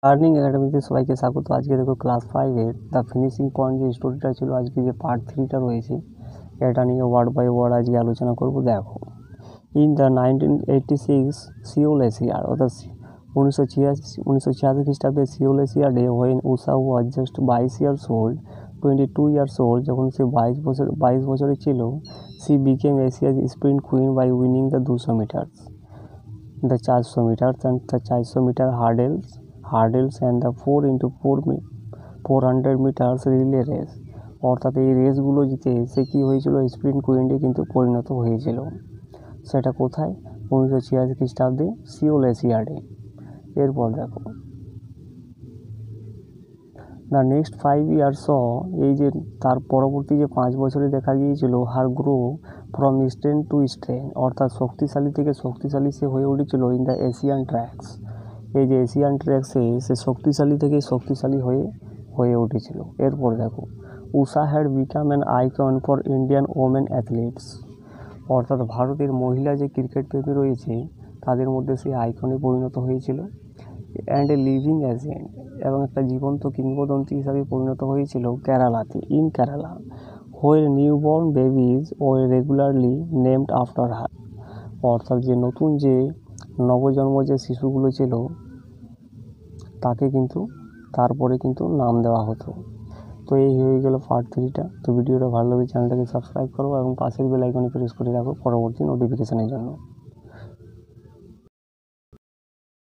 Learning একাডেমিতে সবাইকে স্বাগত। আজকে দেখো ক্লাস 5-এর দ্য ফিনিশিং পয়েন্ট যে স্টোরিটা ছিল, আজকে যে পার্ট 3টা রয়েছে এটা নিয়ে ওয়ার্ড বাই ওয়ার্ড আজকে আলোচনা করব। দেখো, ইন দ্য 1986 সিওল এশিয়ার, অর্থাৎ 1986 খ্রিস্টাব্দে সিওল এশিয়াডে when Usha was just 22 years old, 22 years old, যখন সে 22 বছরের ছিল, she became Asia's sprint queen by winning the 200 meters, the 400 meters and the 400 meter hurdles and the 4x400 meters relay race. অর্থাৎ এই রেসগুলো জিতে সে কী হয়েছিল, স্প্রিন্ট কুইন্টে কিন্তু পরিণত হয়েছিল। সেটা কোথায়? 1986 খ্রিস্টাব্দে সিওল এশিয়াডে। এরপর দেখো, দ্য নেক্সট 5 ইয়ার্স এই যে তার পরবর্তী যে 5 বছরে দেখা গিয়েছিল her grow from strength to strength, অর্থাৎ শক্তিশালী থেকে শক্তিশালী সে হয়ে উঠেছিল ইন দ্য এশিয়ান ট্র্যাক্স। এই যে এশিয়ান ট্র্যাক্সে সে শক্তিশালী থেকে শক্তিশালী হয়ে উঠেছিল। এরপর দেখো, Usha had become an icon for Indian women athletes, অর্থাৎ ভারতের মহিলা যে ক্রিকেট প্রেমী রয়েছে তাদের মধ্যে সে আইকনে পরিণত হয়েছিল। অ্যান্ড এ লিভিং এজেন্ট, এবং একটা জীবন্ত কিংবদন্তি হিসাবে পরিণত হয়েছিল কেরালাতে, in Kerala, where newborn babies were regularly named after her, অর্থাৎ যে নতুন যে নবজন্ম যে শিশুগুলো ছিল তাকে কিন্তু তারপরে কিন্তু নাম দেওয়া হতো। তো এই হয়ে গেল পার্ট 3টা। তো ভিডিওটা ভালো লাগে চ্যানেলটাকে সাবস্ক্রাইব করো এবং পাশের বেল আইকনে প্রেস করে রাখো পরবর্তী নোটিফিকেশানের জন্য।